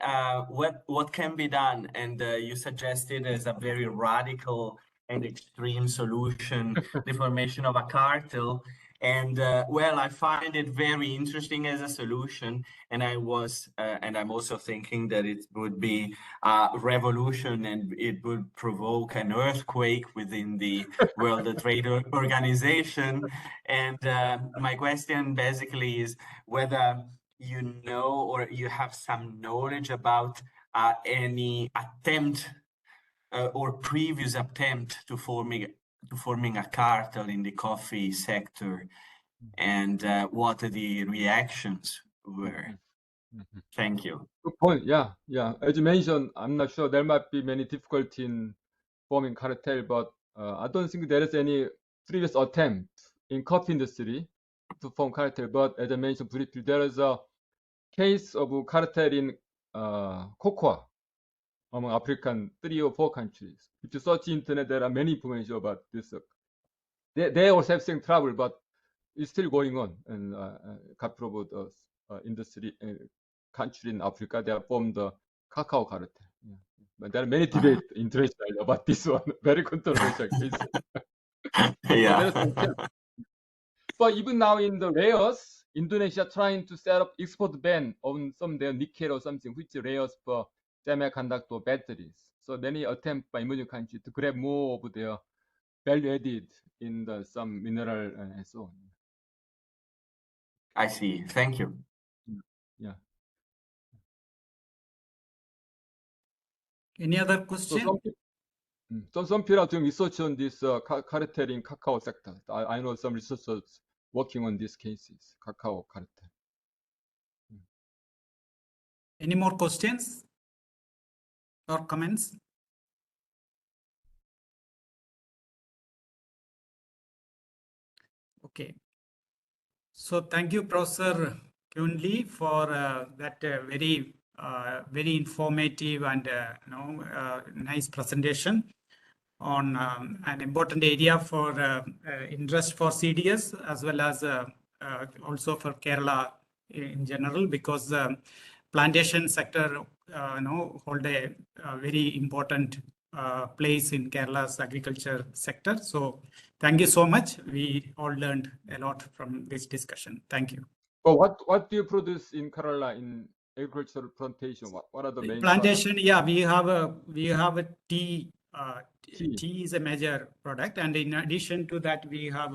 S9: what can be done? And you suggested as a very radical and extreme solution, the formation of a cartel. And well, I find it very interesting as a solution, and and I'm also thinking that it would be a revolution, and it would provoke an earthquake within the World Trade Organization. And my question basically is whether you know or you have some knowledge about any attempt or previous attempt to forming a cartel in the coffee sector, and what the reactions were. Thank you.
S3: Good point. Yeah. As you mentioned, I'm not sure there might be many difficulty in forming cartel, but I don't think there is any previous attempt in coffee industry to form cartel. But as I mentioned briefly, there is a case of cartel in cocoa among African 3 or 4 countries. If you search internet, there are many information about this. They also have same trouble, but it's still going on. And couple of industry country in Africa, they have formed the cacao cartel. But there are many debates internationally about this one. Very controversial case. But even now in the rares, Indonesia trying to set up export ban on some their nickel or something, which rares for semiconductor batteries. So many attempts by emerging countries to grab more of their value added in some mineral and so on.
S9: I see. Thank you.
S3: Yeah.
S2: Any other
S3: So
S2: question?
S3: some people are doing research on this cartel in cacao sector. I know some researchers working on these cases, cacao cartel.
S2: Any more questions or comments? Okay. So thank you, Professor Keun Lee, for that very informative and nice presentation on an important area for interest for CDS as well as also for Kerala in general, because plantation sector hold a very important place in Kerala's agriculture sector. So thank you so much. We all learned a lot from this discussion. Thank you.
S3: So what do you produce in Kerala in agricultural plantation? What are the main
S2: plantation?
S3: products?
S2: Yeah, we have a tea.
S3: Tea.
S2: Tea is a major product, and in addition to that, we have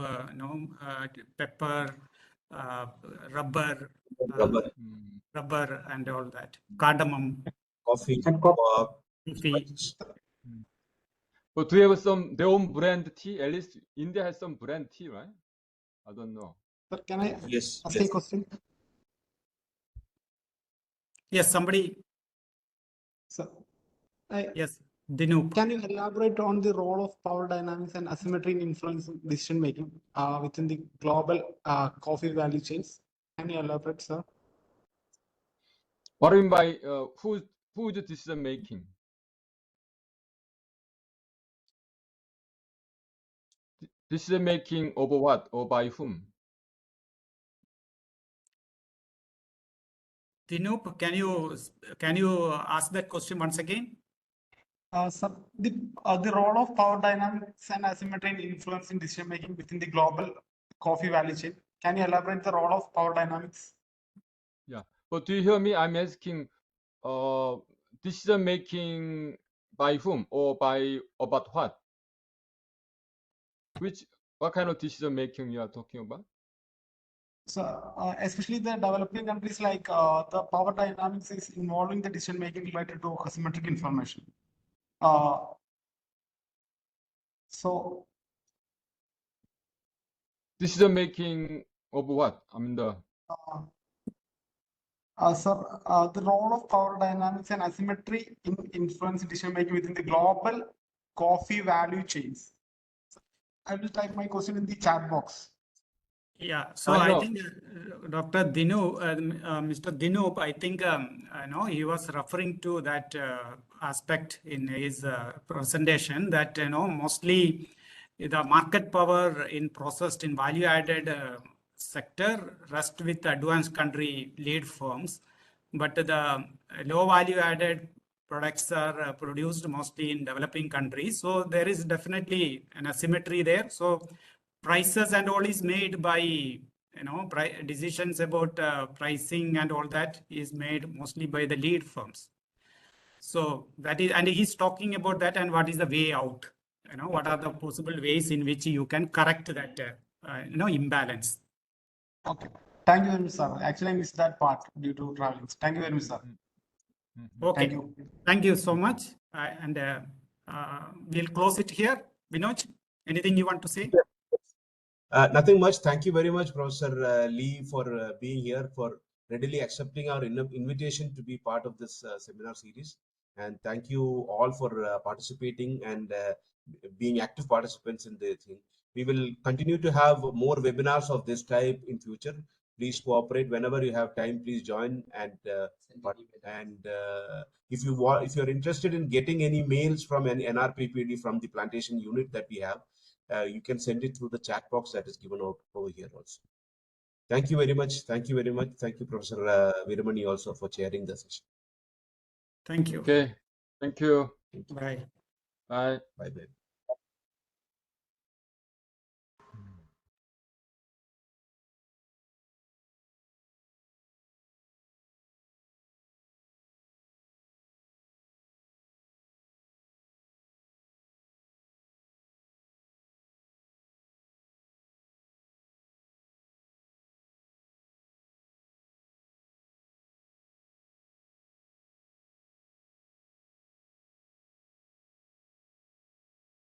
S2: pepper, rubber, rubber, and all that. Cardamom,
S1: Coffee,
S5: And coffee.
S2: coffee.
S3: But do you have their own brand tea? At least India has some brand tea, right? I don't know.
S10: Sir, can I
S1: yes,
S10: ask a question?
S2: Yes, somebody.
S10: Sir,
S2: Yes, Dinu.
S10: can you elaborate on the role of power dynamics and asymmetry in influencing decision making within the global coffee value chains? Can you elaborate, sir?
S3: What do you mean by who's decision making? Decision making over what or by whom?
S2: Dinu, can you ask that question once again?
S10: Sir, the role of power dynamics and asymmetry in influencing decision making within the global coffee value chain. Can you elaborate the role of power dynamics?
S3: Yeah, but do you hear me? I'm asking decision making by whom or by about what? What kind of decision making you are talking about?
S10: So, especially the developing countries, like the power dynamics is involving the decision making related to asymmetric information. So,
S3: Decision making of what? I mean the
S10: the role of power dynamics and asymmetry in influence decision making within the global coffee value chains. I will type my question in the chat box.
S2: Yeah, so
S3: I
S2: I
S3: know.
S2: think Dr. Dinu, Mr. Dinu, I think he was referring to that aspect in his presentation, that mostly the market power in processed in value-added sector rest with advanced country lead firms, but the low value-added products are produced mostly in developing countries. So there is definitely an asymmetry there. So prices and all is made by decisions about pricing and all that is made mostly by the lead firms. So that is, and he's talking about that, and what is the way out, what are the possible ways in which you can correct that imbalance.
S10: Okay, thank you very much, sir. Actually, I missed that part due to traveling. Thank you very much, sir.
S2: Okay,
S10: thank you
S2: so much, and we'll close it here. Vinod, anything you want to say?
S1: Nothing much. Thank you very much, Professor Lee, for being here, for readily accepting our invitation to be part of this seminar series. And thank you all for participating and being active participants in the thing. We will continue to have more webinars of this type in future. Please cooperate whenever you have time. Please join, and if you're interested in getting any mails from any NRPPD from the plantation unit that we have, you can send it through the chat box that is given out over here also. Thank you very much. Thank you very much. Thank you, Professor Veeramani, also for chairing the session.
S2: Thank you.
S3: Okay. Thank you.
S2: Bye.
S3: Bye.
S1: Bye-bye.